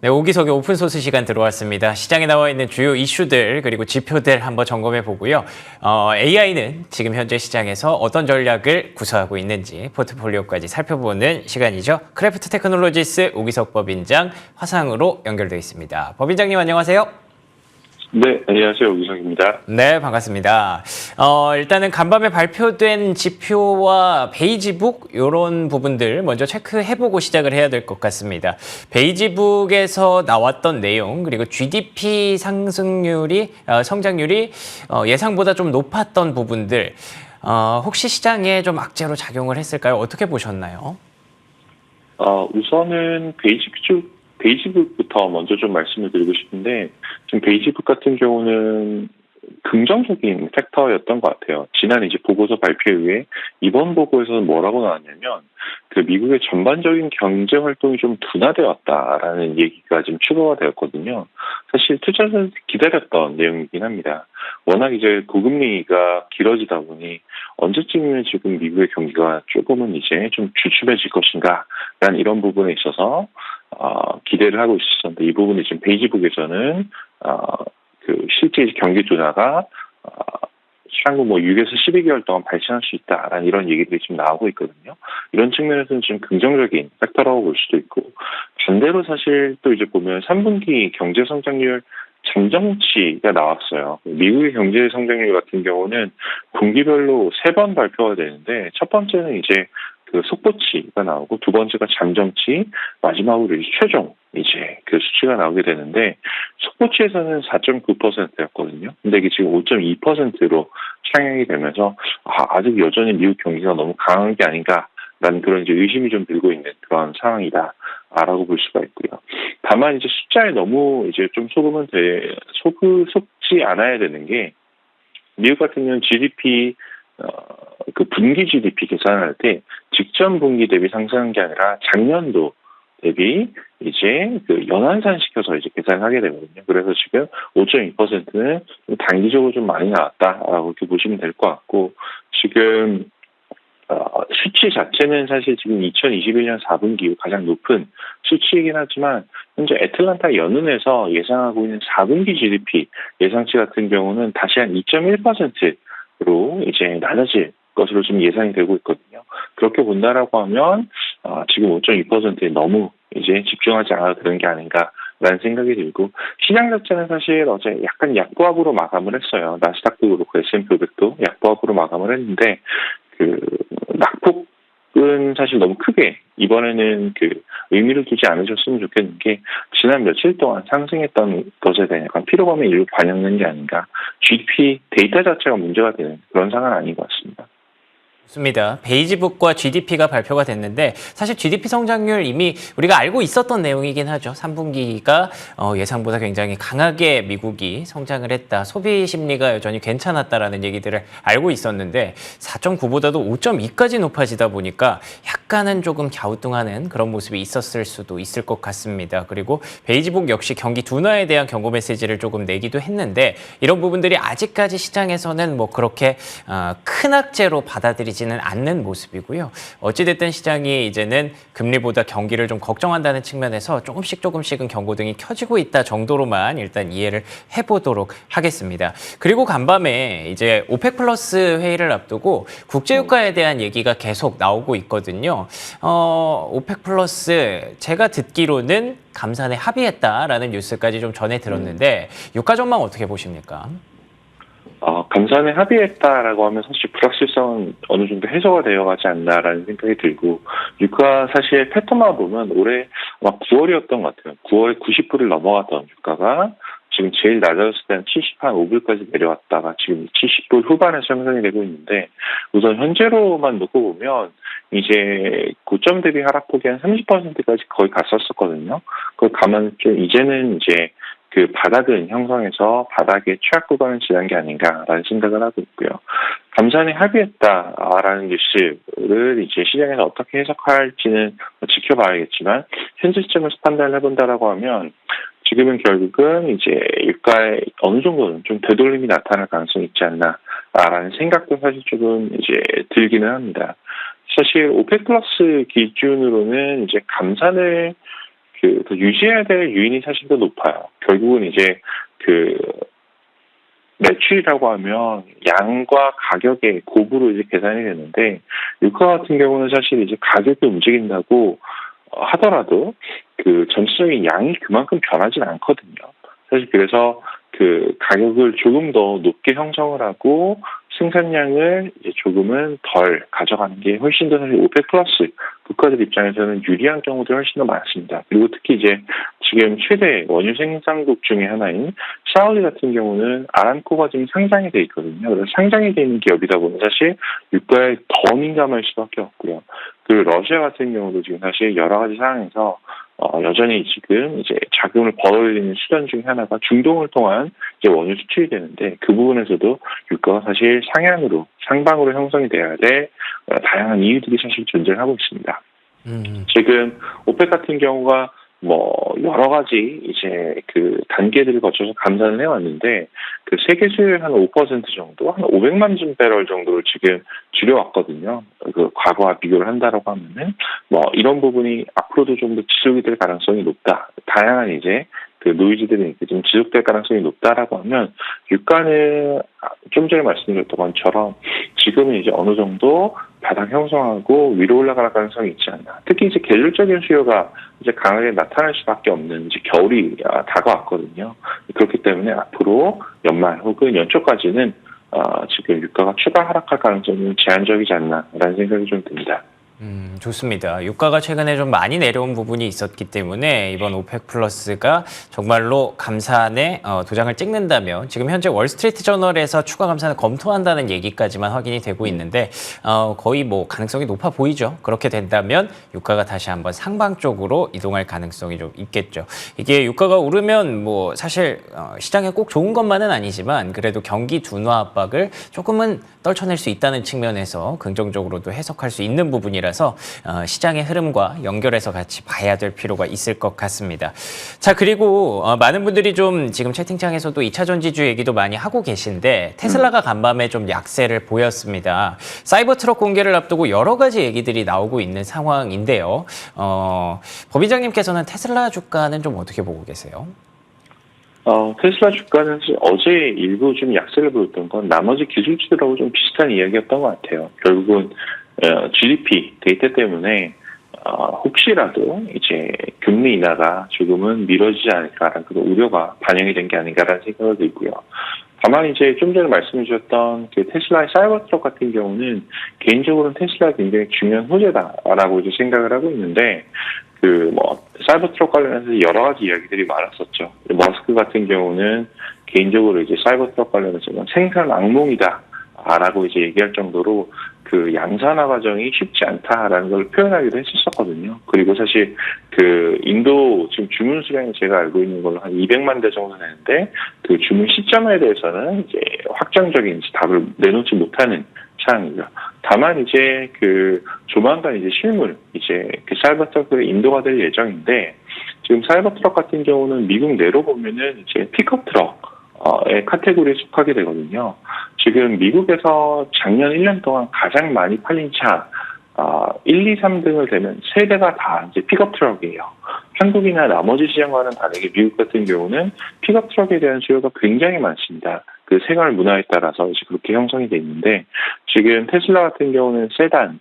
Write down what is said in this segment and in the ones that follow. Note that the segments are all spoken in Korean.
네, 오기석의 오픈소스 시간 들어왔습니다. 시장에 나와 있는 주요 이슈들 그리고 지표들 한번 점검해 보고요. AI는 지금 현재 시장에서 어떤 전략을 구사하고 있는지 포트폴리오까지 살펴보는 시간이죠. 크래프트 테크놀로지스 오기석 법인장 화상으로 연결되어 있습니다. 법인장님 안녕하세요. 네, 안녕하세요. 오기석입니다. 네, 반갑습니다. 일단은 간밤에 발표된 지표와 베이지북 이런 부분들 먼저 체크해보고 시작을 해야 될 것 같습니다. 베이지북에서 나왔던 내용 그리고 GDP 상승률이 성장률이 예상보다 좀 높았던 부분들 혹시 시장에 좀 악재로 작용을 했을까요? 어떻게 보셨나요? 우선은 베이지북부터 먼저 좀 말씀을 드리고 싶은데, 지금 베이지북 같은 경우는 긍정적인 팩터였던 것 같아요. 지난 이제 보고서 발표 이후에 이번 보고에서는 뭐라고 나왔냐면, 그 미국의 전반적인 경제 활동이 좀 둔화되었다라는 얘기가 지금 추가가 되었거든요. 사실 투자자들이 기다렸던 내용이긴 합니다. 워낙 이제 고금리가 길어지다 보니 언제쯤이면 지금 미국의 경기가 조금은 이제 좀 주춤해질 것인가라는 이런 부분에 있어서 기대를 하고 있었는데, 이 부분이 지금 베이지북에서는 그 실제 경기 둔화가 향후 6에서 12개월 동안 발생할 수 있다라는 이런 얘기들이 지금 나오고 있거든요. 이런 측면에서는 지금 긍정적인 팩터라고 볼 수도 있고, 반대로 사실 또 이제 보면 3분기 경제 성장률 잠정치가 나왔어요. 미국의 경제 성장률 같은 경우는 분기별로 3번 발표가 되는데, 첫 번째는 이제 그 속보치가 나오고, 두 번째가 잠정치, 마지막으로 이제 최종 이제 그 수치가 나오게 되는데, 속보치에서는 4.9%였거든요. 근데 이게 지금 5.2%로 상향이 되면서 아직 여전히 미국 경기가 너무 강한 게 아닌가라는 그런 이제 의심이 좀 들고 있는 그런 상황이다라고 볼 수가 있고요. 다만 이제 숫자에 너무 이제 좀 속지 않아야 되는 게, 미국 같은 경우는 GDP 그 분기 GDP 계산할 때 직전 분기 대비 상승한 게 아니라 작년도 대비 이제 그 연환산 시켜서 이제 계산하게 되거든요. 그래서 지금 5.2%는 단기적으로 좀 많이 나왔다라고 이렇게 보시면 될 것 같고, 지금 수치 자체는 사실 지금 2021년 4분기 이후 가장 높은 수치이긴 하지만, 현재 애틀란타 연은에서 예상하고 있는 4분기 GDP 예상치 같은 경우는 다시 한 2.1%로 이제 낮아질 것으로 지금 예상이 되고 있거든요. 그렇게 본다라고 하면 지금 5.2%에 너무 이제 집중하지 않아도 되는 게 아닌가라는 생각이 들고, 시장 자체는 사실 어제 약간 약보합으로 마감을 했어요. 나스닥도 그렇고 S&P 500도 약보합으로 마감을 했는데, 그 낙폭은 사실 너무 크게 이번에는 그 의미를 두지 않으셨으면 좋겠는 게, 지난 며칠 동안 상승했던 것에 대한 약간 피로감이 일부 반영된 게 아닌가. GDP 데이터 자체가 문제가 되는 그런 상황은 아닌 것 같습니다. 좋습니다. 베이지북과 GDP가 발표가 됐는데 사실 GDP 성장률 이미 우리가 알고 있었던 내용이긴 하죠. 3분기가 예상보다 굉장히 강하게 미국이 성장을 했다. 소비 심리가 여전히 괜찮았다라는 얘기들을 알고 있었는데 4.9보다도 5.2까지 높아지다 보니까 약간은 조금 갸우뚱하는 그런 모습이 있었을 수도 있을 것 같습니다. 그리고 베이지북 역시 경기 둔화에 대한 경고 메시지를 조금 내기도 했는데, 이런 부분들이 아직까지 시장에서는 뭐 그렇게 큰 악재로 받아들이지는 않는 모습이고요. 어찌됐든 시장이 이제는 금리보다 경기를 좀 걱정한다는 측면에서 조금씩은 경고등이 켜지고 있다 정도로만 일단 이해를 해보도록 하겠습니다. 그리고 간밤에 이제 오펙 플러스 회의를 앞두고 국제유가에 대한 얘기가 계속 나오고 있거든요. 오펙 플러스 제가 듣기로는 감산에 합의했다라는 뉴스까지 좀 전해 들었는데, 유가 전망 어떻게 보십니까? 감산에 합의했다라고 하면 사실 불확실성은 어느 정도 해소가 되어 가지 않나라는 생각이 들고, 유가 사실 패턴만 보면 올해 아마 9월이었던 것 같아요. 9월에 90불을 넘어갔던 유가가 지금 제일 낮았을 때는 75불까지 내려왔다가 지금 70불 후반에 형성이 되고 있는데, 우선 현재로만 놓고 보면 이제 고점 대비 하락폭이 한 30%까지 거의 갔었거든요. 그걸 가면 좀 이제는 이제 그 바닥은 형성해서 바닥의 최악 구간을 지난 게 아닌가라는 생각을 하고 있고요. 감산에 합의했다라는 뉴스를 이제 시장에서 어떻게 해석할지는 지켜봐야겠지만, 현재 시점에서 판단을 해본다라고 하면 지금은 결국은 이제 유가에 어느 정도는 좀 되돌림이 나타날 가능성이 있지 않나라는 생각도 사실 조금 이제 들기는 합니다. 사실 오펙 플러스 기준으로는 이제 감산을 더 유지해야 될 요인이 사실 더 높아요. 결국은 이제 그 매출이라고 하면 양과 가격의 곱으로 이제 계산이 되는데 유가 같은 경우는 사실 이제 가격이 움직인다고 하더라도 그 전체적인 양이 그만큼 변하진 않거든요. 사실 그래서 그 가격을 조금 더 높게 형성을 하고 생산량을 이제 조금은 덜 가져가는 게 훨씬 더 사실 오펙 플러스 국가들 입장에서는 유리한 경우도 훨씬 더 많습니다. 그리고 특히 이제 지금 최대 원유 생산국 중에 하나인 사우디 같은 경우는 아람코가 지금 상장이 돼 있거든요. 그래서 상장이 돼 있는 기업이다 보니 사실 유가에 더 민감할 수밖에 없고요. 그리고 러시아 같은 경우도 지금 사실 여러 가지 상황에서 여전히 지금 이제 자금을 벌어들이는 수단 중에 하나가 중동을 통한 이제 원유 수출이 되는데 그 부분에서도 유가가 사실 상방으로 형성이 돼야 될 다양한 이유들이 사실 존재하고 있습니다. 지금 오펙 같은 경우가 뭐 여러 가지 이제 그 단계들을 거쳐서 감산을 해왔는데 그 세계 수요의 한 5% 정도, 한 500만 준 배럴 정도를 지금 줄여왔거든요. 그 과거와 비교를 한다라고 하면은 뭐 이런 부분이 앞으로도 좀 더 지속이 될 가능성이 높다. 다양한 이제 그 노이즈들이 좀 지속될 가능성이 높다라고 하면 유가는 좀 전에 말씀드렸던 것처럼 지금은 이제 어느 정도 바닥 형성하고 위로 올라갈 가능성이 있지 않나. 특히 이제 계절적인 수요가 이제 강하게 나타날 수밖에 없는 이제 겨울이 다가왔거든요. 그렇기 때문에 앞으로 연말 혹은 연초까지는 지금 유가가 추가 하락할 가능성은 제한적이지 않나라는 생각이 좀 듭니다. 좋습니다. 유가가 최근에 좀 많이 내려온 부분이 있었기 때문에 이번 오펙 플러스가 정말로 감산에 도장을 찍는다면 지금 현재 월스트리트 저널에서 추가 감산을 검토한다는 얘기까지만 확인이 되고 있는데 거의 뭐 가능성이 높아 보이죠. 그렇게 된다면 유가가 다시 한번 상방 쪽으로 이동할 가능성이 좀 있겠죠. 이게 유가가 오르면 뭐 사실 시장에 꼭 좋은 것만은 아니지만 그래도 경기 둔화 압박을 조금은 떨쳐낼 수 있다는 측면에서 긍정적으로도 해석할 수 있는 부분이라서 시장의 흐름과 연결해서 같이 봐야 될 필요가 있을 것 같습니다. 자, 그리고 많은 분들이 좀 지금 채팅창에서도 2차 전지주 얘기도 많이 하고 계신데 테슬라가 간밤에 좀 약세를 보였습니다. 사이버 트럭 공개를 앞두고 여러 가지 얘기들이 나오고 있는 상황인데요. 법인장님께서는 테슬라 주가는 좀 어떻게 보고 계세요? 테슬라 주가는 어제 일부 좀 약세를 보였던 건 나머지 기술주들하고 좀 비슷한 이야기였던 것 같아요. 결국은 GDP 데이터 때문에 혹시라도 이제 금리 인하가 조금은 미뤄지지 않을까라는 그런 우려가 반영이 된 게 아닌가라는 생각이 들고요. 다만 이제 좀 전에 말씀해 주셨던 그 테슬라의 사이버 트럭 같은 경우는 개인적으로는 테슬라가 굉장히 중요한 호재다라고 이제 생각을 하고 있는데 그 뭐 사이버 트럭 관련해서 여러 가지 이야기들이 많았었죠. 머스크 같은 경우는 개인적으로 이제 사이버 트럭 관련해서 생산 악몽이다라고 이제 얘기할 정도로 그 양산화 과정이 쉽지 않다라는 걸 표현하기도 했었거든요. 그리고 사실 그 인도 지금 주문 수량이 제가 알고 있는 걸로 한 200만 대 정도 되는데 그 주문 시점에 대해서는 이제 확정적인 답을 내놓지 못하는 상황이죠. 다만 이제 그 조만간 이제 실물 이제 그 사이버 트럭들이 인도가 될 예정인데 지금 사이버 트럭 같은 경우는 미국 내로 보면은 이제 픽업 트럭의 카테고리에 속하게 되거든요. 지금 미국에서 작년 1년 동안 가장 많이 팔린 차 1, 2, 3등을 되면 세 대가 다 이제 픽업 트럭이에요. 한국이나 나머지 시장과는 다르게 미국 같은 경우는 픽업 트럭에 대한 수요가 굉장히 많습니다. 그 생활 문화에 따라서 이제 그렇게 형성이 돼 있는데 지금 테슬라 같은 경우는 세단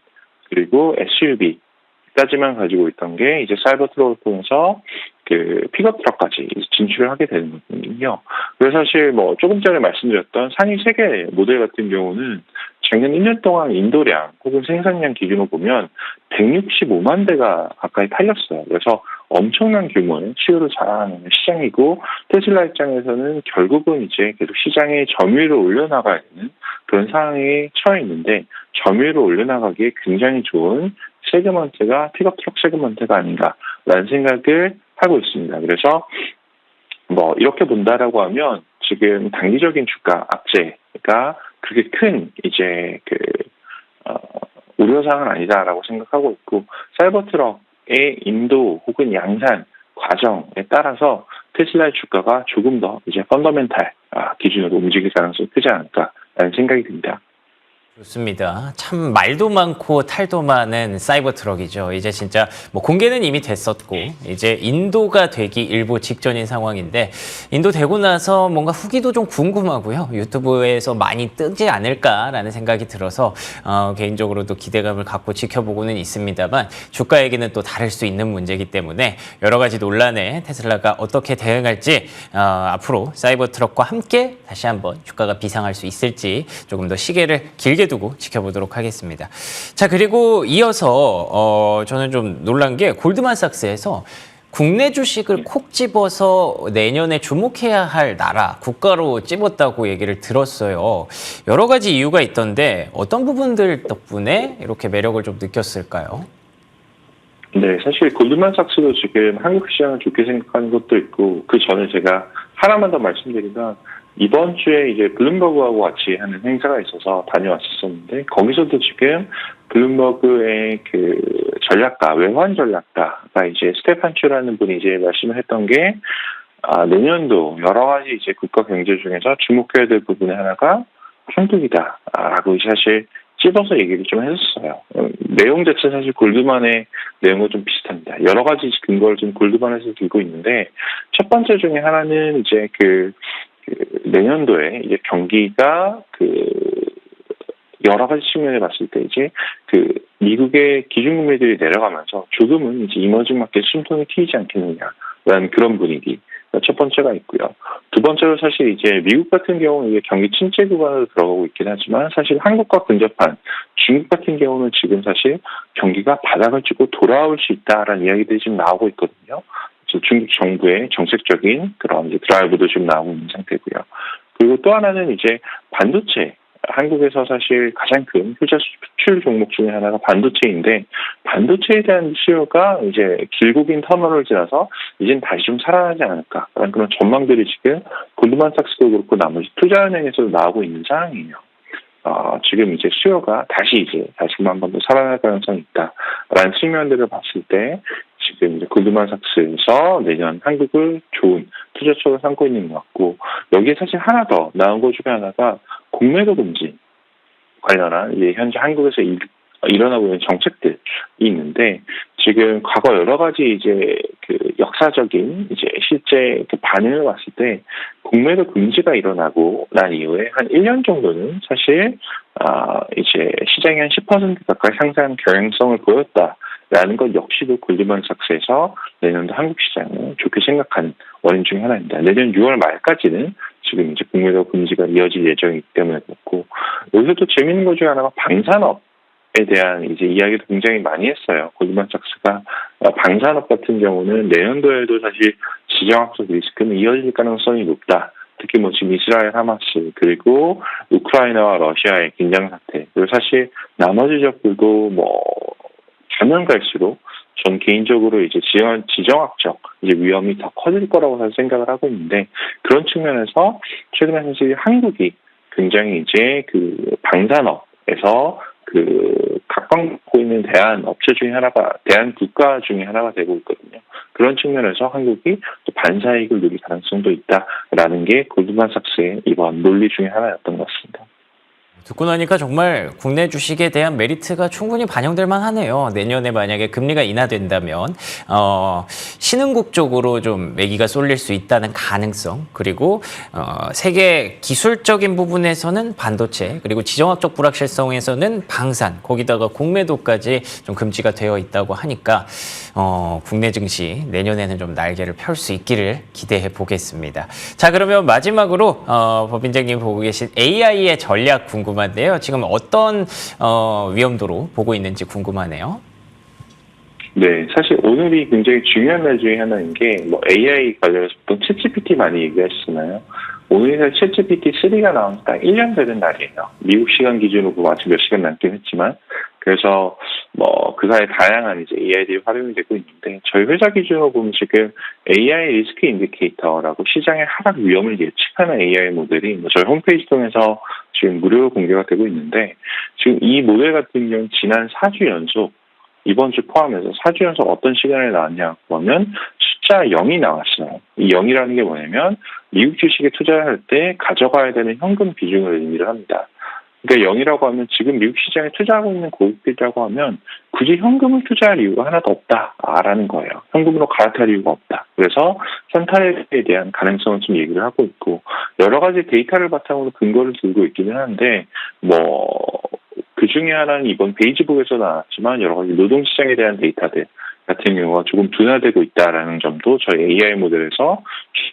그리고 SUV까지만 가지고 있던 게 이제 사이버 트럭을 통해서 그 픽업 트럭까지 진출을 하게 되는 거거든요. 그래서 사실 뭐 조금 전에 말씀드렸던 상위 3개 모델 같은 경우는 작년 1년 동안 인도량 혹은 생산량 기준으로 보면 165만 대가 가까이 팔렸어요. 그래서 엄청난 규모의 수요를 자랑하는 시장이고 테슬라 입장에서는 결국은 이제 계속 시장의 점유율을 올려나가야 되는 그런 상황에 처해 있는데 점유율을 올려나가기에 굉장히 좋은 세그먼트가 픽업 트럭 세그먼트가 아닌가라는 생각을 하고 있습니다. 그래서 뭐 이렇게 본다라고 하면 지금 단기적인 주가 악재가 그렇게 큰 이제 그 우려사항은 아니다라고 생각하고 있고 사이버 트럭의 인도 혹은 양산 과정에 따라서 테슬라의 주가가 조금 더 이제 펀더멘탈 기준으로 움직일 가능성이 크지 않을까라는 생각이 듭니다. 좋습니다. 참 말도 많고 탈도 많은 사이버 트럭이죠. 이제 진짜 뭐 공개는 이미 됐었고 이제 인도가 되기 일보 직전인 상황인데 인도 되고 나서 뭔가 후기도 좀 궁금하고요. 유튜브에서 많이 뜨지 않을까라는 생각이 들어서 개인적으로도 기대감을 갖고 지켜보고는 있습니다만 주가 얘기는 또 다를 수 있는 문제이기 때문에 여러 가지 논란에 테슬라가 어떻게 대응할지 앞으로 사이버 트럭과 함께 다시 한번 주가가 비상할 수 있을지 조금 더 시계를 길게 두고 지켜보도록 하겠습니다. 자, 그리고 이어서 저는 좀 놀란 게 골드만삭스에서 국내 주식을 콕 집어서 내년에 주목해야 할 나라, 국가로 집었다고 얘기를 들었어요. 여러 가지 이유가 있던데 어떤 부분들 덕분에 이렇게 매력을 좀 느꼈을까요? 네, 사실 골드만삭스도 지금 한국 시장을 좋게 생각하는 것도 있고, 그 전에 제가 하나만 더 말씀드리면, 이번 주에 이제 블룸버그하고 같이 하는 행사가 있어서 다녀왔었는데, 거기서도 지금 블룸버그의 그 전략가, 외환 전략가가 이제 스테판 추라는 분이 이제 말씀을 했던 게, 내년도 여러 가지 이제 국가 경제 중에서 주목해야 될 부분의 하나가 한국이다라고 사실 찝어서 얘기를 좀 해줬어요. 내용 자체 사실 골드만의 내용과 좀 비슷합니다. 여러 가지 근거를 좀 골드만에서 들고 있는데, 첫 번째 중에 하나는 이제 그 내년도에 이제 경기가 여러 가지 측면에 봤을 때 이제 미국의 기준금리들이 내려가면서 조금은 이제 이머징 마켓 숨통이 트이지 않겠느냐라는 그런 분위기. 첫 번째가 있고요. 두 번째로 사실 이제 미국 같은 경우는 이게 경기 침체 구간으로 들어가고 있긴 하지만 사실 한국과 근접한 중국 같은 경우는 지금 사실 경기가 바닥을 찍고 돌아올 수 있다라는 이야기들이 지금 나오고 있거든요. 중국 정부의 정책적인 그런 이제 드라이브도 지금 나오고 있는 상태고요. 그리고 또 하나는 이제 반도체. 한국에서 사실 가장 큰 효자 수출 종목 중에 하나가 반도체인데, 반도체에 대한 수요가 이제 길고 긴 터널을 지나서 이젠 다시 좀 살아나지 않을까라는 그런 전망들이 지금 골드만삭스도 그렇고 나머지 투자은행에서도 나오고 있는 상황이에요. 지금 이제 수요가 다시 한 번 더 살아날 가능성이 있다라는 측면들을 봤을 때 지금 이제 골드만삭스에서 내년 한국을 좋은 투자처로 삼고 있는 것 같고, 여기에 사실 하나 더 나온 것 중에 하나가 공매도 금지 관련한 이제 현재 한국에서 일어나고 있는 정책들이 있는데, 지금 과거 여러 가지 이제 그 역사적인 이제 실제 그 반응을 봤을 때 공매도 금지가 일어나고 난 이후에 한 1년 정도는 사실 이제 시장이 한 10% 가까이 상승한 경향성을 보였다라는 것 역시도 골드만삭스에서 내년도 한국 시장을 좋게 생각하는 원인 중에 하나입니다. 내년 6월 말까지는 지금 이제 공매도 금지가 이어질 예정이기 때문에 그렇고, 여기서 또 재밌는 것 중에 하나가 방산업에 대한 이제 이야기도 굉장히 많이 했어요. 골드만삭스가 방산업 같은 경우는 내년도에도 사실 지정학적 리스크는 이어질 가능성이 높다. 특히 뭐 지금 이스라엘 하마스 그리고 우크라이나와 러시아의 긴장 사태, 그리고 사실 나머지 지역들도 뭐 가면 갈수록 전 개인적으로 이제 지정학적 이제 위험이 더 커질 거라고 생각을 하고 있는데, 그런 측면에서 최근에 사실 한국이 굉장히 이제 그 방산업에서 각광받고 있는 대한 국가 중에 하나가 되고 있거든요. 그런 측면에서 한국이 또 반사이익을 누릴 가능성도 있다라는 게 골드만삭스의 이번 논리 중에 하나였던 것 같습니다. 듣고 나니까 정말 국내 주식에 대한 메리트가 충분히 반영될 만하네요. 내년에 만약에 금리가 인하된다면 신흥국 쪽으로 좀 매기가 쏠릴 수 있다는 가능성, 그리고 세계 기술적인 부분에서는 반도체, 그리고 지정학적 불확실성에서는 방산, 거기다가 공매도까지 좀 금지가 되어 있다고 하니까 국내 증시 내년에는 좀 날개를 펼 수 있기를 기대해 보겠습니다. 자, 그러면 마지막으로 법인장님 보고 계신 AI의 전략 궁금한데요. 지금 어떤 위험도로 보고 있는지 궁금하네요. 네, 사실 오늘이 굉장히 중요한 날 중에 하나인 게 뭐 AI 관련해서 보통 챗GPT 많이 얘기하시잖아요. 오늘이 사실 챗GPT3가 나온 지 딱 1년 되는 날이에요. 미국 시간 기준으로 보면 아직 몇 시간 남긴 했지만, 그래서 뭐 그 사이에 다양한 이제 AI들이 활용이 되고 있는데, 저희 회사 기준으로 보면 지금 AI 리스크 인디케이터라고 시장의 하락 위험을 예측하는 AI 모델이 저희 홈페이지 통해서 지금 무료로 공개가 되고 있는데, 지금 이 모델 같은 경우는 지난 4주 연속, 이번 주 포함해서 4주 연속 어떤 시간에 나왔냐 보면 숫자 0이 나왔어요. 이 0이라는 게 뭐냐면 미국 주식에 투자할 때 가져가야 되는 현금 비중을 의미를 합니다. 그러니까 0이라고 하면 지금 미국 시장에 투자하고 있는 고객들이라고 하면 굳이 현금을 투자할 이유가 하나도 없다라는 거예요. 현금으로 갈아탈 이유가 없다. 그래서 산타레에 대한 가능성을 좀 얘기를 하고 있고 여러 가지 데이터를 바탕으로 근거를 들고 있기는 한데 그 중에 하나는 이번 베이지북에서 나왔지만 여러 가지 노동시장에 대한 데이터들 같은 경우가 조금 둔화되고 있다라는 점도 저희 AI 모델에서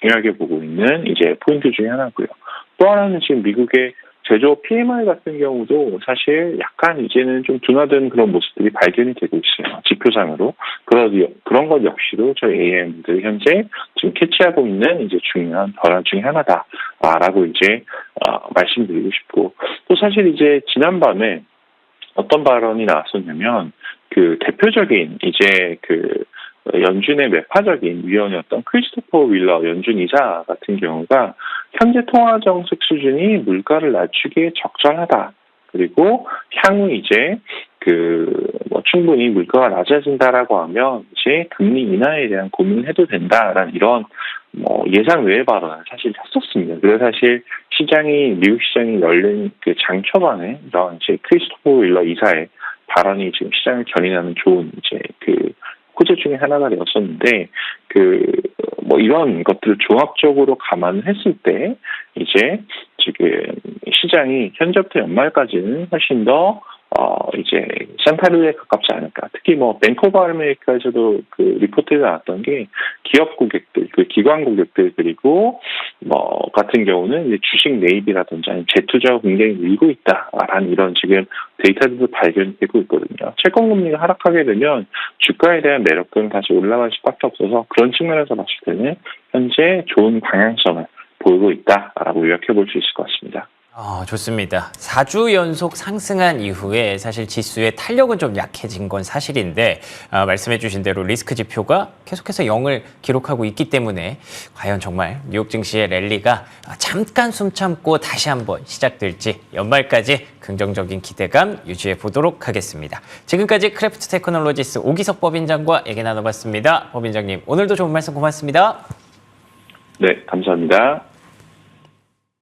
중요하게 보고 있는 이제 포인트 중에 하나고요. 또 하나는 지금 미국의 제조업 PMI 같은 경우도 사실 약간 이제는 좀 둔화된 그런 모습들이 발견이 되고 있어요. 지표상으로. 그런 것 역시도 저희 AI 모델이 현재 지금 캐치하고 있는 이제 중요한 변화 중에 하나다라고 이제 말씀드리고 싶고 또 사실 이제 지난밤에 어떤 발언이 나왔었냐면 그 대표적인 이제 그 연준의 매파적인 위원이었던 크리스토퍼 윌러 연준 이사 같은 경우가 현재 통화 정책 수준이 물가를 낮추기에 적절하다. 그리고 향후 이제 충분히 물가가 낮아진다라고 하면 이제 금리 인하에 대한 고민을 해도 된다라는 이런 예상 외의 발언을 사실 했었습니다. 그래서 사실 미국 시장이 열린 그 장 초반에 이런 이제 크리스토퍼 윌러 이사의 발언이 지금 시장을 견인하는 좋은 이제 호재 중에 하나가 되었었는데 이런 것들을 종합적으로 감안을 했을 때 이제 지금 시장이 현재부터 연말까지는 훨씬 더 이제 산타르에 가깝지 않을까. 특히 뱅크 오브 아메리카에서도 그 리포트가 나왔던 게 기업 고객들, 기관 고객들 그리고 같은 경우는 이제 주식 매입이라든지 아니면 재투자가 굉장히 늘고 있다라는 이런 지금 데이터들도 발견되고 있거든요. 채권 금리가 하락하게 되면 주가에 대한 매력도는 다시 올라갈 수밖에 없어서 그런 측면에서 봤을 때는 현재 좋은 방향성을 보이고 있다라고 요약해 볼 수 있을 것 같습니다. 좋습니다. 4주 연속 상승한 이후에 사실 지수의 탄력은 좀 약해진 건 사실인데 말씀해 주신 대로 리스크 지표가 계속해서 0을 기록하고 있기 때문에 과연 정말 뉴욕 증시의 랠리가 잠깐 숨 참고 다시 한번 시작될지 연말까지 긍정적인 기대감 유지해 보도록 하겠습니다. 지금까지 크래프트 테크놀로지스 오기석 법인장과 얘기 나눠봤습니다. 법인장님, 오늘도 좋은 말씀 고맙습니다. 네, 감사합니다.